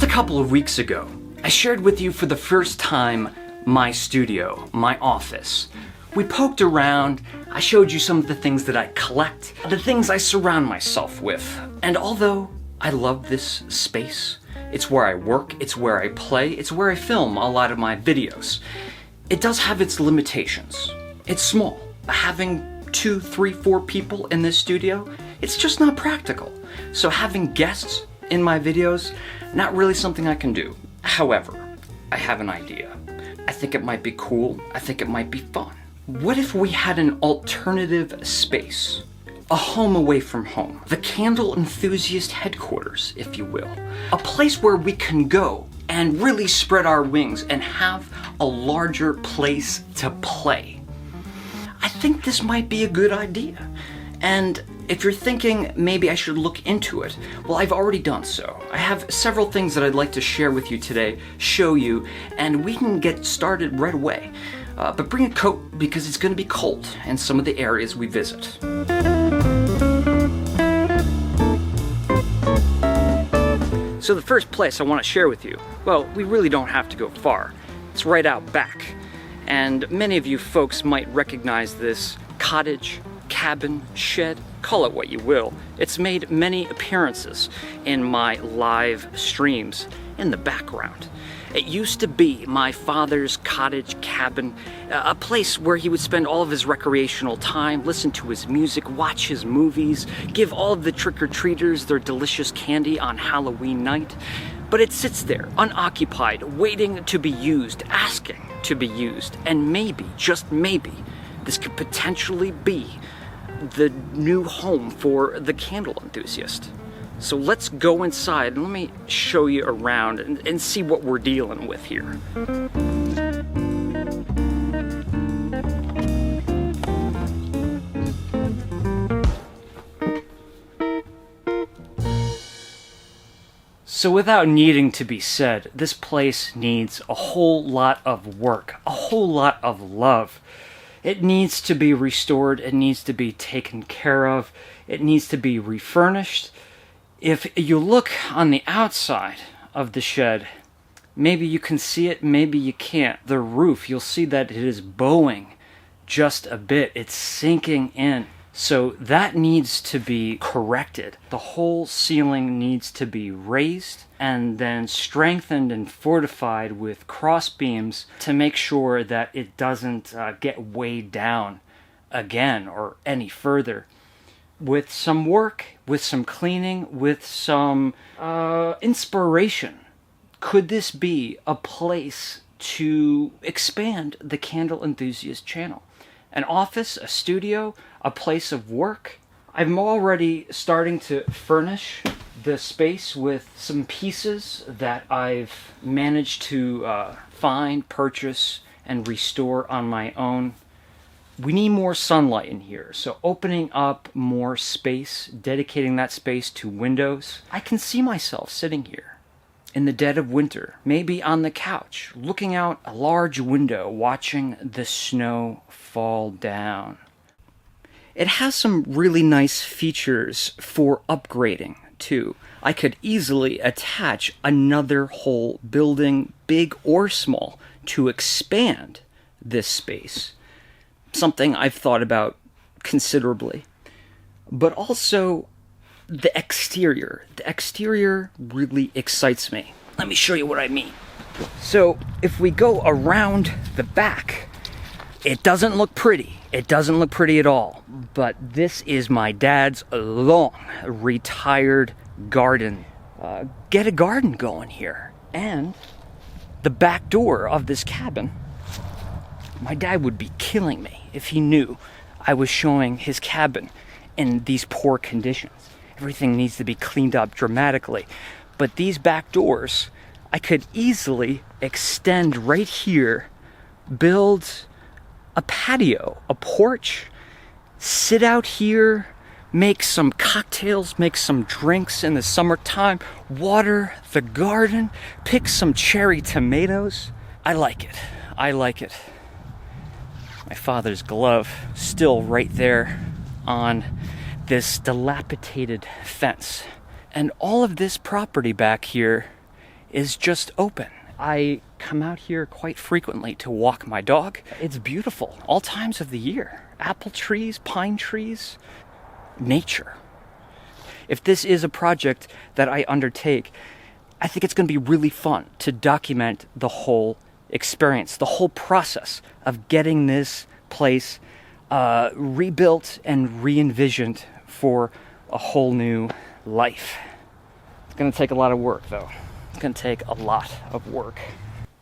Just a couple of weeks ago, I shared with you for the first time my studio, my office. We poked around, I showed you some of the things that I collect, the things I surround myself with. And although I love this space, it's where I work, it's where I play, it's where I film a lot of my videos, it does have its limitations. It's small. Having 2, 3, 4 people in this studio, it's just not practical. So having guests in my videos, not really something I can do. However, I have an idea. I think it might be cool. I think it might be fun. What if we had an alternative space? A home away from home. The Candle Enthusiast headquarters, if you will. A place where we can go and really spread our wings and have a larger place to play. I think this might be a good idea. And if you're thinking maybe I should look into it, well, I've already done so. I have several things that I'd like to share with you today, show you, and we can get started right away. But bring a coat because it's going to be cold in some of the areas we visit. So the first place I want to share with you, well, we really don't have to go far. It's right out back. And many of you folks might recognize this cottage, cabin, shed, call it what you will. It's made many appearances in my live streams in the background. It used to be my father's cottage cabin, a place where he would spend all of his recreational time, listen to his music, watch his movies, give all of the trick-or-treaters their delicious candy on Halloween night. But it sits there, unoccupied, waiting to be used, asking to be used. And maybe, just maybe, this could potentially be the new home for the Candle Enthusiast. So let's go inside and let me show you around and see what we're dealing with here. So without needing to be said, this place needs a whole lot of work, a whole lot of love. It needs to be restored, it needs to be taken care of, it needs to be refurnished. If you look on the outside of the shed, maybe you can see it, maybe you can't. The roof, you'll see that it is bowing just a bit. It's sinking in. So that needs to be corrected. The whole ceiling needs to be raised and then strengthened and fortified with cross beams to make sure that it doesn't get weighed down again or any further. With some work, with some cleaning, with some inspiration, could this be a place to expand the Candle Enthusiast channel? An office, a studio, a place of work? I'm already starting to furnish the space with some pieces that I've managed to find, purchase, and restore on my own. We need more sunlight in here, so opening up more space, dedicating that space to windows. I can see myself sitting here in the dead of winter, maybe on the couch, looking out a large window, watching the snow fall down. It has some really nice features for upgrading, too. I could easily attach another whole building, big or small, to expand this space. Something I've thought about considerably. But also the exterior. The exterior really excites me. Let me show you what I mean. So if we go around the back, it doesn't look pretty. It doesn't look pretty at all. But this is my dad's long retired garden. Get a garden going here. And the back door of this cabin, my dad would be killing me if he knew I was showing his cabin in these poor conditions. Everything needs to be cleaned up dramatically. But these back doors, I could easily extend right here, build a patio, a porch, sit out here, make some cocktails, make some drinks in the summertime, water the garden, pick some cherry tomatoes. I like it. I like it. My father's glove still right there on this dilapidated fence. And all of this property back here is just open. I come out here quite frequently to walk my dog. It's beautiful, all times of the year. Apple trees, pine trees, nature. If this is a project that I undertake, I think it's going to be really fun to document the whole experience, the whole process of getting this place rebuilt and re-envisioned for a whole new life. It's going to take a lot of work, though. It's going to take a lot of work.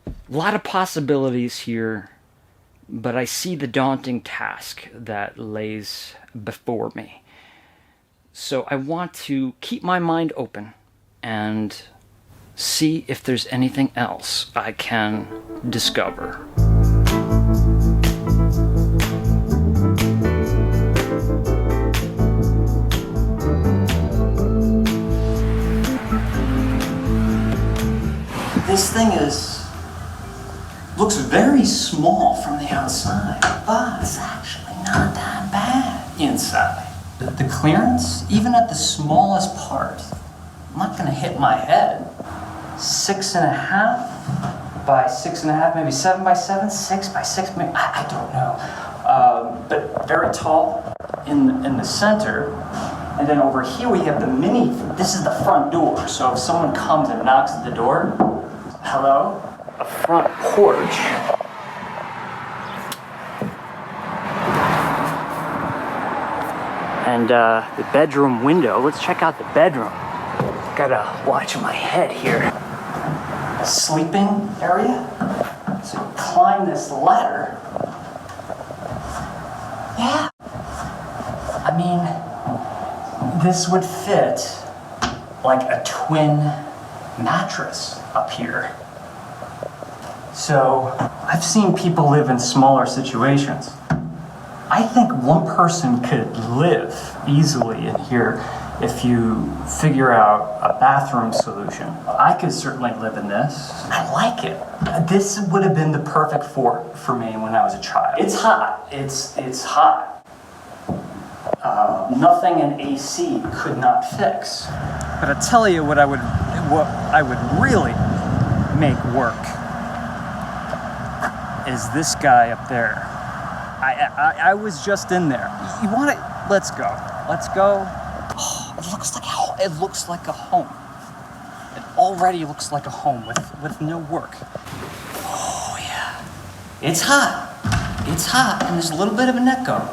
A lot of possibilities here, but I see the daunting task that lays before me. So I want to keep my mind open and see if there's anything else I can discover. This thing looks very small from the outside, but it's actually not that bad inside. The clearance, even at the smallest part, I'm not gonna hit my head. 6.5 by 6.5, maybe 7 by 7, 6 by 6, maybe, I don't know. But very tall in the center. And then over here we have the mini, this is the front door. So if someone comes and knocks at the door, hello? A front porch. And the bedroom window. Let's check out the bedroom. Gotta watch my head here. A sleeping area. So climb this ladder. Yeah. I mean, this would fit like a twin mattress up here. So I've seen people live in smaller situations. I think one person could live easily in here if you figure out a bathroom solution. I could certainly live in this. I like it. This would have been the perfect fort for me when I was a child. It's hot. It's hot. Nothing an AC could not fix. But I tell you what I would really make work is this guy up there. I was just in there. You want it? Let's go. Let's go. Oh, it looks like a home. It already looks like a home with no work. Oh yeah. It's hot. It's hot, and there's a little bit of an echo.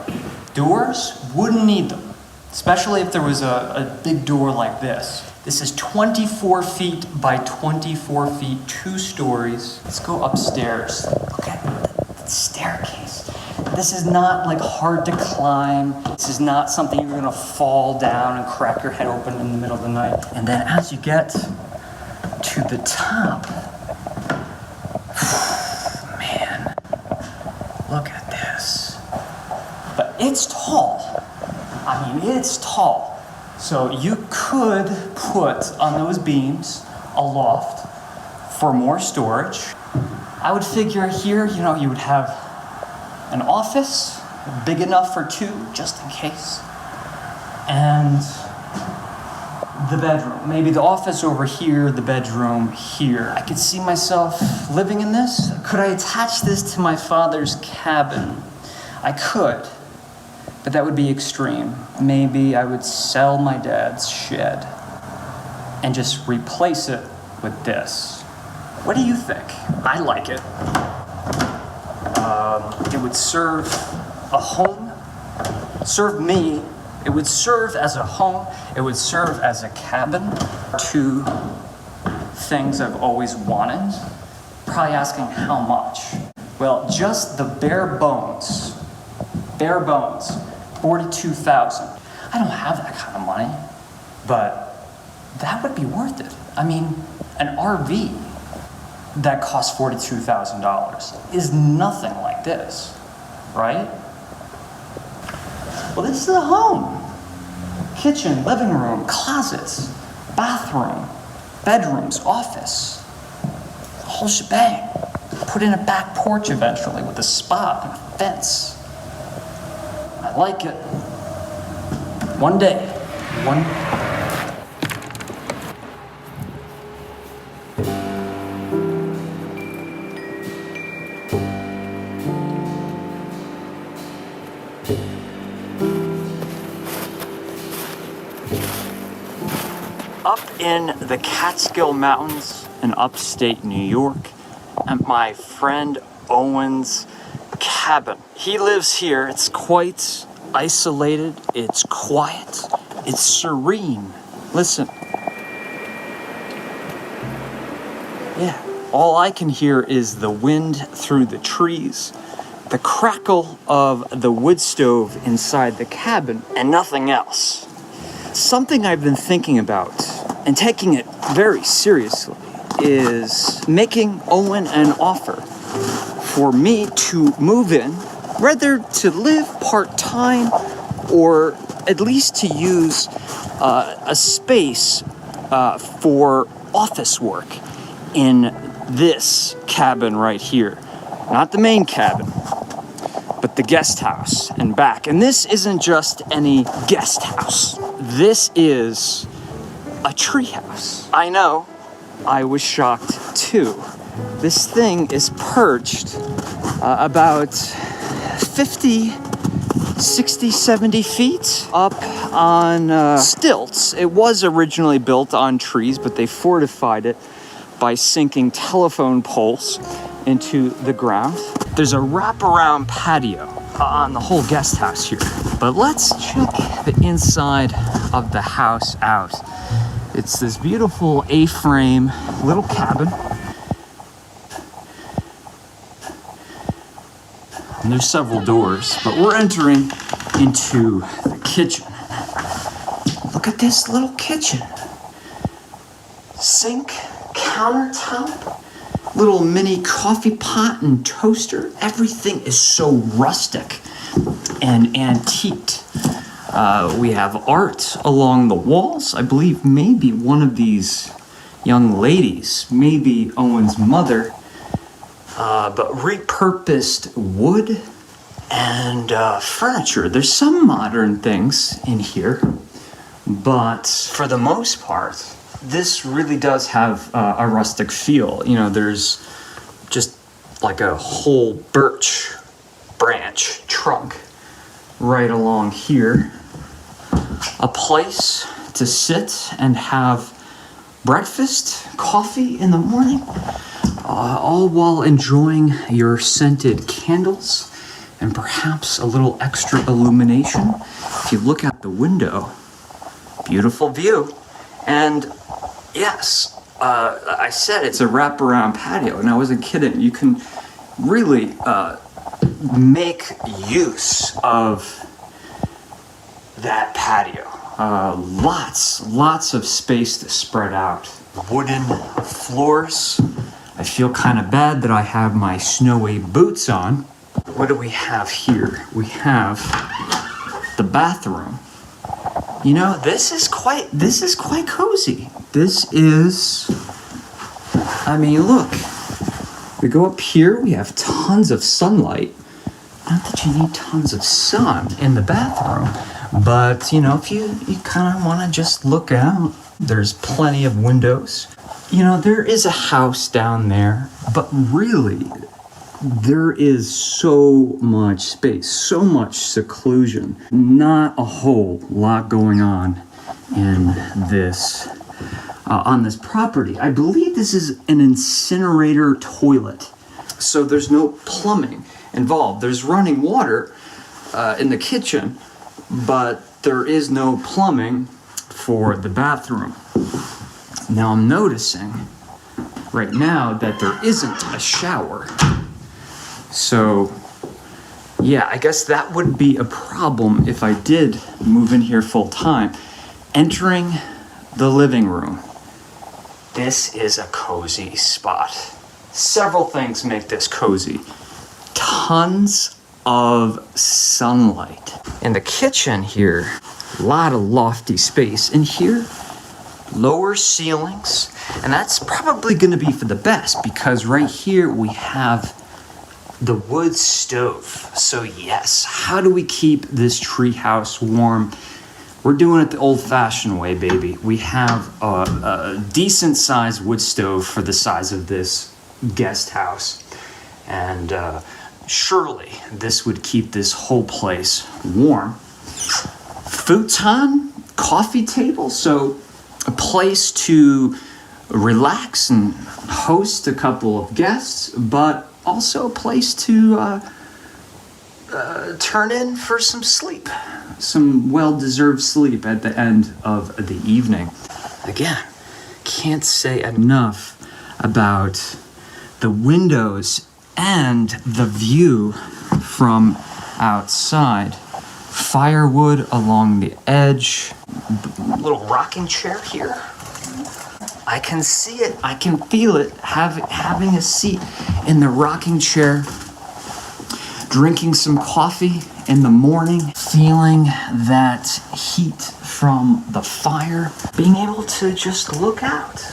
Doors, wouldn't need them, especially if there was a big door like this. This is 24 feet by 24 feet, 2 stories. Let's go upstairs. Look at the staircase. This is not like hard to climb. This is not something you're gonna fall down and crack your head open in the middle of the night. And then as you get to the top, man, look at this. But it's tall. I mean, it's tall. So you could put on those beams a loft for more storage. I would figure here, you would have an office big enough for 2, just in case. And the bedroom. Maybe the office over here, the bedroom here. I could see myself living in this. Could I attach this to my father's cabin? I could, but that would be extreme. Maybe I would sell my dad's shed and just replace it with this. What do you think? I like it. It would serve a home, serve me. It would serve as a home. It would serve as a cabin. 2 things I've always wanted. Probably asking how much. Well, just the bare bones, $42,000. I don't have that kind of money, but that would be worth it. I mean, an RV that costs $42,000 is nothing like this, right? Well, this is a home. Kitchen, living room, closets, bathroom, bedrooms, office, the whole shebang. Put in a back porch eventually with a spa and a fence. I like it. One day. in the Catskill Mountains in upstate New York at my friend Owen's cabin. He lives here. It's quite isolated. It's quiet. It's serene. Listen. Yeah, all I can hear is the wind through the trees, the crackle of the wood stove inside the cabin, and nothing else. Something I've been thinking about and taking it very seriously is making Owen an offer for me to move in, whether to live part-time or at least to use a space for office work in this cabin right here. Not the main cabin, but the guest house and back. And this isn't just any guest house. This is a tree house. I know, I was shocked too. This thing is perched about 50, 60, 70 feet up on stilts. It was originally built on trees, but they fortified it by sinking telephone poles into the ground. There's a wraparound patio on the whole guest house here. But let's check the inside of the house out. It's this beautiful A-frame little cabin. And there's several doors, but we're entering into the kitchen. Look at this little kitchen. Sink, countertop, little mini coffee pot and toaster. Everything is so rustic and antiqued. We have art along the walls. I believe maybe one of these young ladies, maybe Owen's mother, but repurposed wood and furniture. There's some modern things in here, but for the most part, this really does have a rustic feel. You know, there's just like a whole birch branch trunk right along here. A place to sit and have breakfast, coffee in the morning, all while enjoying your scented candles and perhaps a little extra illumination. If you look out the window, beautiful view. And yes, I said it's a wraparound patio, and I wasn't kidding. You can really make use of that patio. Lots of space to spread out. Wooden floors. I feel kind of bad that I have my snowy boots on. What do we have here? We have the bathroom. You know, this is quite cozy. This is, I mean, look. We go up here, we have tons of sunlight. Not that you need tons of sun in the bathroom, but, you know, if you kind of want to just look out, there's plenty of windows. You know, there is a house down there, but really, there is so much space, so much seclusion. Not a whole lot going on in this, on this property. I believe this is an incinerator toilet, so there's no plumbing involved. There's running water in the kitchen, but there is no plumbing for the bathroom. Now I'm noticing right now that there isn't a shower. So yeah, I guess that would be a problem if I did move in here full time. Entering the living room. This is a cozy spot. Several things make this cozy. Tons of sunlight. In the kitchen here, a lot of lofty space. In here, lower ceilings. And that's probably going to be for the best, because right here we have the wood stove. So yes, how do we keep this treehouse warm? We're doing it the old-fashioned way, baby. We have a decent-sized wood stove for the size of this guest house. And surely this would keep this whole place warm. Futon, coffee table. So a place to relax and host a couple of guests, but also a place to turn in for some sleep, some well-deserved sleep at the end of the evening. Again, can't say enough about the windows and the view from outside. Firewood along the edge, little rocking chair here. I can see it, I can feel it, having a seat in the rocking chair, drinking some coffee in the morning, feeling that heat from the fire, being able to just look out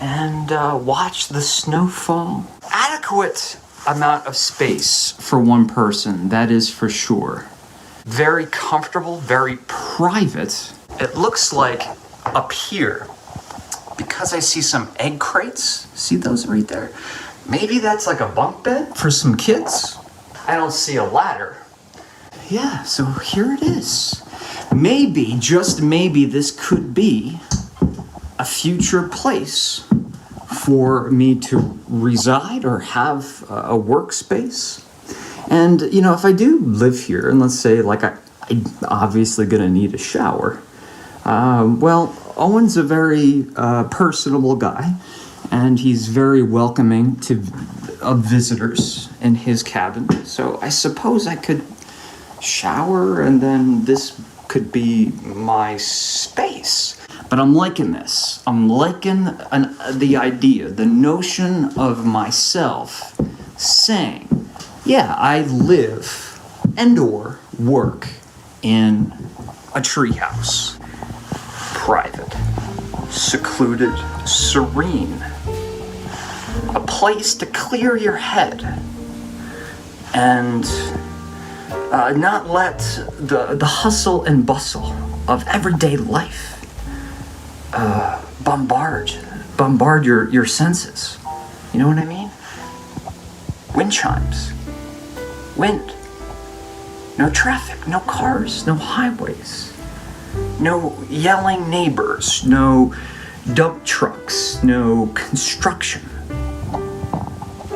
and watch the snow fall. Adequate amount of space for one person, that is for sure. Very comfortable, very private. It looks like up here, because I see some egg crates, see those right there? Maybe that's like a bunk bed for some kids. I don't see a ladder. Yeah, so here it is. Maybe, just maybe, this could be a future place for me to reside or have a workspace. And, you know, if I do live here, and let's say, like, I'm obviously going to need a shower, well, Owen's a very personable guy, and he's very welcoming of visitors in his cabin. So I suppose I could shower, and then this could be my space. But I'm liking this. I'm liking the idea, the notion of myself saying, yeah, I live and or work in a treehouse. Private, secluded, serene. A place to clear your head and not let the hustle and bustle of everyday life bombard your senses. You know what I mean? Wind chimes, wind, no traffic, no cars, no highways, no yelling neighbors, no dump trucks, no construction.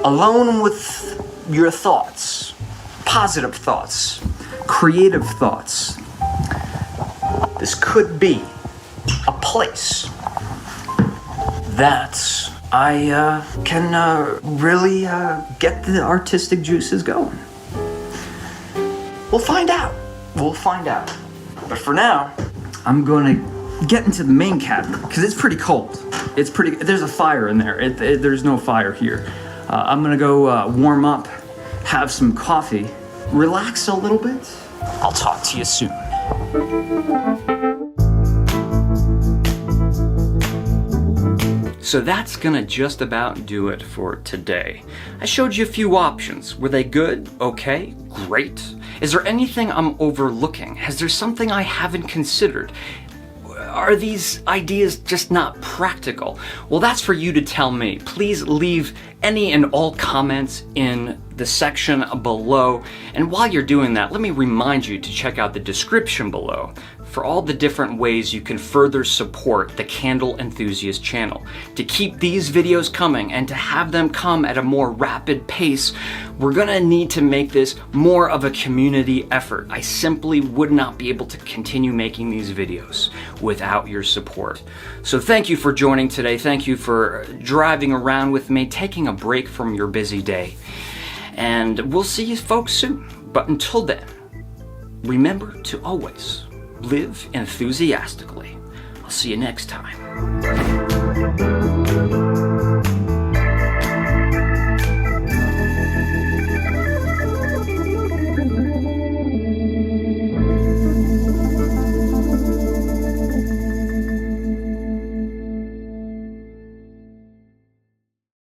Alone with your thoughts, positive thoughts, creative thoughts. This could be a place that I can really get the artistic juices going. We'll find out. But for now, I'm going to get into the main cabin because it's pretty cold. There's a fire in there. There's no fire here. I'm going to go warm up, have some coffee, relax a little bit. I'll talk to you soon. So that's gonna just about do it for today. I showed you a few options. Were they good? Okay? Great. Is there anything I'm overlooking? Has there something I haven't considered? Are these ideas just not practical? Well, that's for you to tell me. Please leave any and all comments in the section below. And while you're doing that, let me remind you to check out the description below for all the different ways you can further support the Candle Enthusiast channel. To keep these videos coming and to have them come at a more rapid pace, we're gonna need to make this more of a community effort. I simply would not be able to continue making these videos without your support. So thank you for joining today. Thank you for driving around with me, taking a break from your busy day. And we'll see you folks soon. But until then, remember to always live enthusiastically. I'll see you next time.